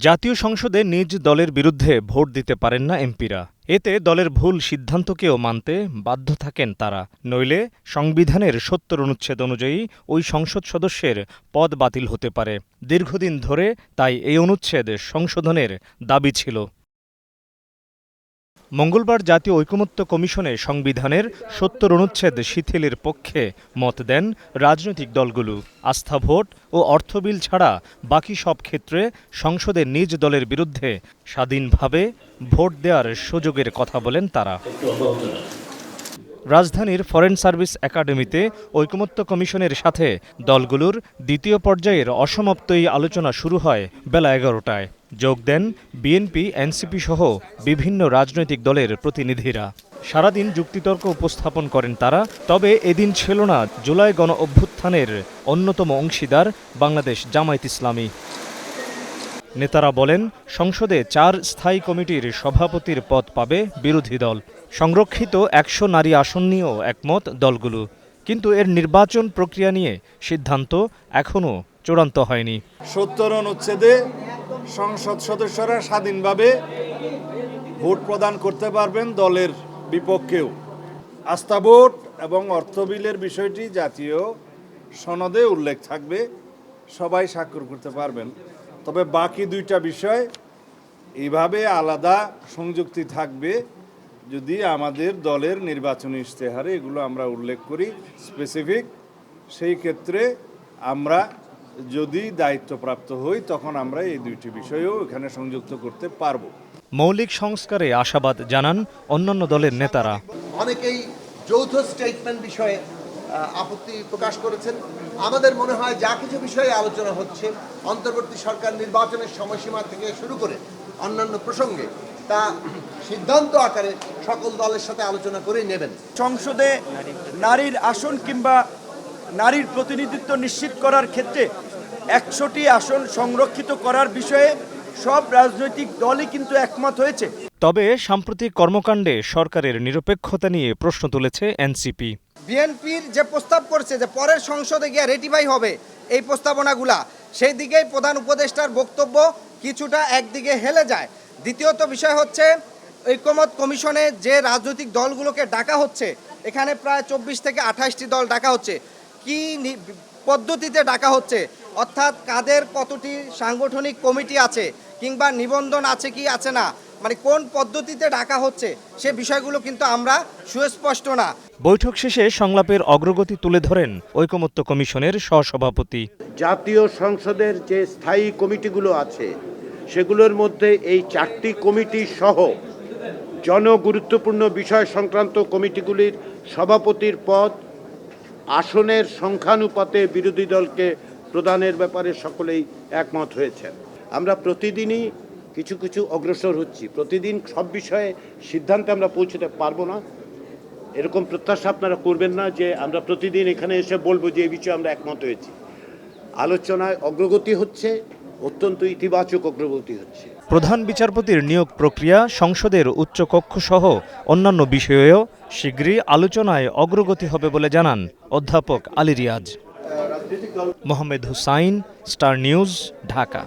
জাতীয় সংসদে নিজ দলের বিরুদ্ধে ভোট দিতে পারেন না এমপিরা। এতে দলের ভুল সিদ্ধান্তকেও মানতে বাধ্য থাকেন তারা, নইলে সংবিধানের ৭০ অনুচ্ছেদ অনুযায়ী ওই সংসদ সদস্যের পদ বাতিল হতে পারে। দীর্ঘদিন ধরে তাই এই অনুচ্ছেদ সংশোধনের দাবি ছিল। মঙ্গলবার জাতীয় ঐকমত্য কমিশনে সংবিধানের ৭০ অনুচ্ছেদ শিথিলের পক্ষে মত দেন রাজনৈতিক দলগুলো। আস্থা ভোট ও অর্থ বিল ছাড়া বাকি সব ক্ষেত্রে সংসদে নিজ দলের বিরুদ্ধে স্বাধীনভাবে ভোট দেওয়ার সুযোগের কথা বলেন তারা। রাজধানীর ফরেন সার্ভিস একাডেমিতে ঐকমত্য কমিশনের সাথে দলগুলোর দ্বিতীয় পর্যায়ের অসমাপ্ত এই আলোচনা শুরু হয় বেলা ১১টায়। যোগ দেন বিএনপি, এনসিপি সহ বিভিন্ন রাজনৈতিক দলের প্রতিনিধিরা। সারাদিন যুক্তিতর্ক উপস্থাপন করেন তারা। তবে এদিন ছিল না জুলাই গণ অভ্যুত্থানের অন্যতম অংশীদার বাংলাদেশ জামায়াত ইসলামী। নেতারা বলেন, সংসদে ৪ স্থায়ী কমিটির সভাপতির পদ পাবে বিরোধী দল। সংরক্ষিত ১০০ নারী আসন নিয়েও একমত দলগুলো, কিন্তু এর নির্বাচন প্রক্রিয়া নিয়ে সিদ্ধান্ত এখনও চূড়ান্ত হয়নি। ৭০ অনুচ্ছেদে সংসদ সদস্যরা স্বাধীনভাবে ভোট প্রদান করতে পারবেন দলের বিপক্ষেও। আস্থা ভোট এবং অর্থ বিলের বিষয়টি জাতীয় সনদে উল্লেখ থাকবে, সবাই স্বাক্ষর করতে পারবেন। তবে বাকি দুইটা বিষয় এইভাবে আলাদা সংযুক্তি থাকবে যদি আমাদের দলের নির্বাচনী ইশতেহারে এগুলো আমরা উল্লেখ করি স্পেসিফিক। সেই ক্ষেত্রে আমরা যদি দায়িত্বপ্রাপ্ত হই তখন আমরা এই দুইটি বিষয়ও এখানে সংযুক্ত করতে পারব। মৌলিক সংস্কারে আশাবাদ জানান অন্যান্য দলের নেতারা। অনেকেই যৌথ স্টেটমেন্ট বিষয়ে আপত্তি প্রকাশ করেছেন। আমাদের মনে হয় যা কিছু বিষয়ে আলোচনা হচ্ছে, অন্তর্বর্তী সরকার নির্বাচনের সময়সীমা থেকে শুরু করে অন্যান্য প্রসঙ্গে তা সিদ্ধান্ত আকারে সকল দলের সাথে আলোচনা করেই নেবেন। সংসদে নারীর আসন কিংবা নারীর প্রতিনিধিত্ব নিশ্চিত করার ক্ষেত্রে ১০০টি আসন সংরক্ষিত করার বিষয়ে সব রাজনৈতিক দলই কিন্তু একমত হয়েছে। তবে সাম্প্রতিক কর্মকাণ্ডে সরকারের নিরপেক্ষতা নিয়ে প্রশ্ন তুলেছে এনসিপি। বিএনপির যে প্রস্তাব করছে যে পরের সংসদে গিয়ে রেটিফাই হবে এই প্রস্তাবনাগুলা, সেই দিকেই প্রধান উপদেষ্টার বক্তব্য কিছুটা একদিকে হেলে যায়। দ্বিতীয়ত বিষয় হচ্ছে ঐকমত্য কমিশনে যে রাজনৈতিক দলগুলোকে ডাকা হচ্ছে, এখানে প্রায় ২৪ থেকে ২৮টি দল ডাকা হচ্ছে। কি পদ্ধতিতে ডাকা হচ্ছে, অর্থাৎ কাদের কতটি সাংগঠনিক কমিটি আছে কিংবা নিবন্ধন আছে কি আছে না, মানে কোন পদ্ধতিতে ডাকা হচ্ছে সে বিষয়গুলো কিন্তু আমরা সুস্পষ্ট না। বৈঠক শেষে সংলাপের অগ্রগতি তুলে ধরেন ঐকমত্য কমিশনের সহসভাপতি। জাতীয় সংসদের যে স্থায়ী কমিটিগুলো আছে সেগুলোর মধ্যে এই ৪টি কমিটি সহ জনগুরুত্বপূর্ণ বিষয় সংক্রান্ত কমিটিগুলির সভাপতির পদ আসনের সংখ্যানুপাতে বিরোধী দলকে প্রদানের ব্যাপারে সকলেই একমত হয়েছেন। আমরা প্রতিদিনই কিছু কিছু অগ্রসর হচ্ছি, প্রতিদিন সব বিষয়ে সিদ্ধান্তে আমরা পৌঁছতে পারবো না, এরকম প্রত্যাশা আপনারা করবেন না যে আমরা প্রতিদিন এখানে এসে বলবো যে এই বিষয়ে আমরা একমত হয়েছি। আলোচনায় অগ্রগতি হচ্ছে, অত্যন্ত ইতিবাচক অগ্রগতি হচ্ছে। প্রধান বিচারপতির নিয়োগ প্রক্রিয়া, সংসদের উচ্চকক্ষ সহ অন্যান্য বিষয়েও শীঘ্রই আলোচনায় অগ্রগতি হবে বলে জানান অধ্যাপক আলী রিয়াজ। Mohammad Hussain, Star News, Dhaka.